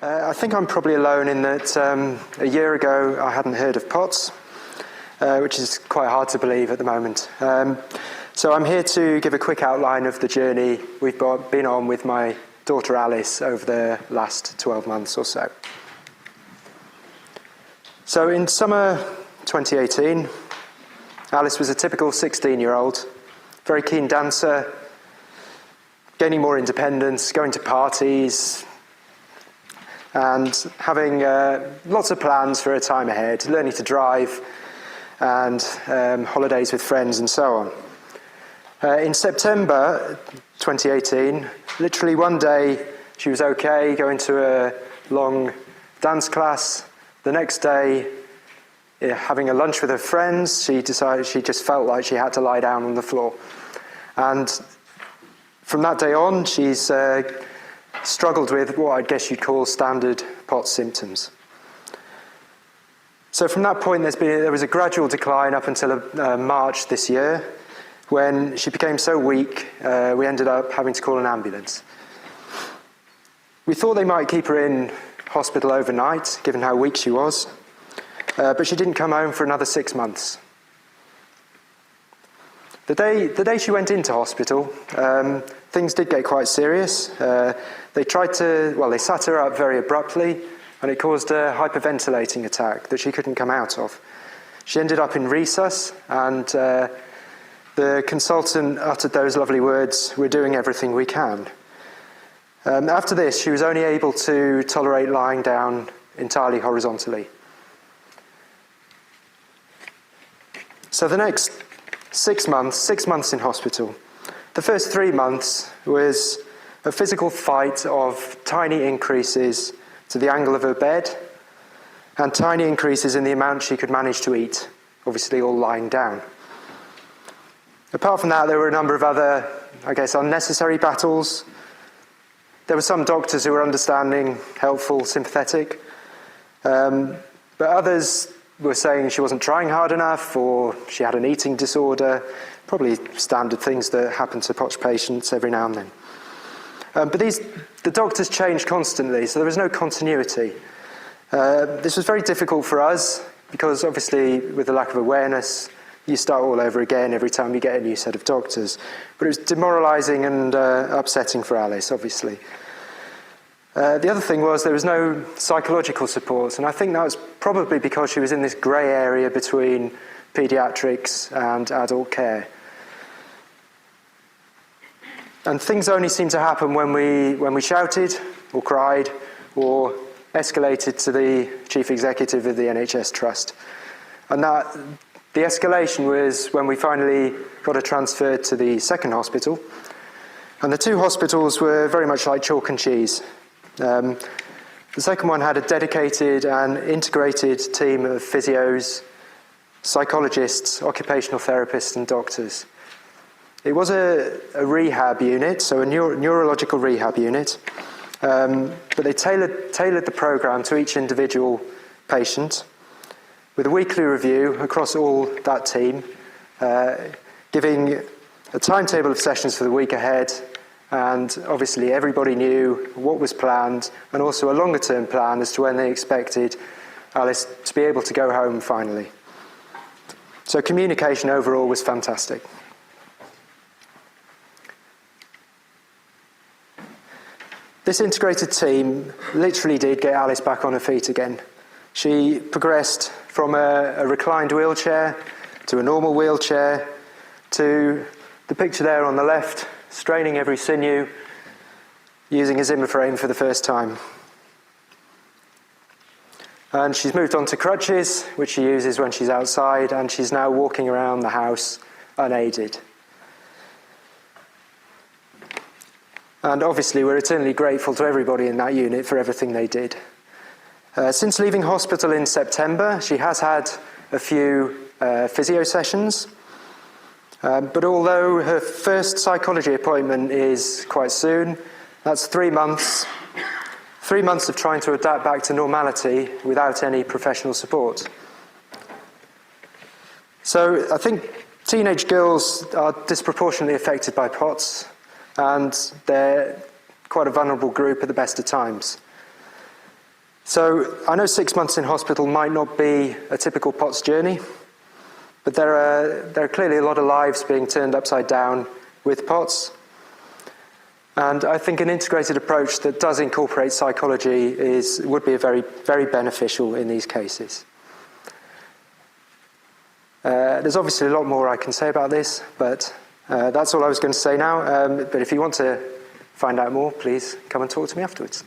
I think I'm probably alone in that a year ago I hadn't heard of POTS, which is quite hard to believe at the moment. So I'm here to give a quick outline of the journey we've been on with my daughter Alice over the last 12 months or so. So in summer 2018, Alice was a typical 16-year-old, very keen dancer, gaining more independence, going to parties, and having lots of plans for her time ahead, learning to drive, and holidays with friends and so on. In September 2018, literally one day she was okay, going to a long dance class. The next day, having a lunch with her friends, she decided she just felt like she had to lie down on the floor. And from that day on, she's struggled with what I guess you'd call standard POTS symptoms. So from that point, there was a gradual decline up until March this year, when she became so weak, we ended up having to call an ambulance. We thought they might keep her in hospital overnight, given how weak she was, but she didn't come home for another 6 months. The day she went into hospital, things did get quite serious. They sat her up very abruptly, and it caused a hyperventilating attack that she couldn't come out of. She ended up in resus, and the consultant uttered those lovely words, "We're doing everything we can." After this, she was only able to tolerate lying down entirely horizontally. So the next 6 months in hospital. The first 3 months was a physical fight of tiny increases to the angle of her bed and tiny increases in the amount she could manage to eat, obviously all lying down. Apart from that, there were a number of other, unnecessary battles. There were some doctors who were understanding, helpful, sympathetic, but others were saying she wasn't trying hard enough, or she had an eating disorder, probably standard things that happen to POTS patients every now and then. But the doctors changed constantly, so there was no continuity. This was very difficult for us, because obviously with the lack of awareness, you start all over again every time you get a new set of doctors. But it was demoralising and upsetting for Alice, obviously. The other thing was there was no psychological support, and I think that was probably because she was in this grey area between paediatrics and adult care. And things only seemed to happen when we shouted or cried or escalated to the chief executive of the NHS Trust. And the escalation was when we finally got her transferred to the second hospital. And the two hospitals were very much like chalk and cheese. The second one had a dedicated and integrated team of physios, psychologists, occupational therapists and doctors. It was a rehab unit, so a neurological rehab unit, but they tailored the program to each individual patient with a weekly review across all that team, giving a timetable of sessions for the week ahead, and obviously everybody knew what was planned, and also a longer-term plan as to when they expected Alice to be able to go home finally. So communication overall was fantastic. This integrated team literally did get Alice back on her feet again. She progressed from a reclined wheelchair to a normal wheelchair to the picture there on the left, straining every sinew, using a Zimmer frame for the first time. And she's moved on to crutches, which she uses when she's outside, and she's now walking around the house unaided. And obviously we're eternally grateful to everybody in that unit for everything they did. Since leaving hospital in September, she has had a few physio sessions. But although her first psychology appointment is quite soon, that's 3 months. 3 months of trying to adapt back to normality without any professional support. So I think teenage girls are disproportionately affected by POTS, and they're quite a vulnerable group at the best of times. So I know 6 months in hospital might not be a typical POTS journey, but there are clearly a lot of lives being turned upside down with POTS. And I think an integrated approach that does incorporate psychology would be very, very beneficial in these cases. There's obviously a lot more I can say about this, but that's all I was going to say now. But if you want to find out more, please come and talk to me afterwards.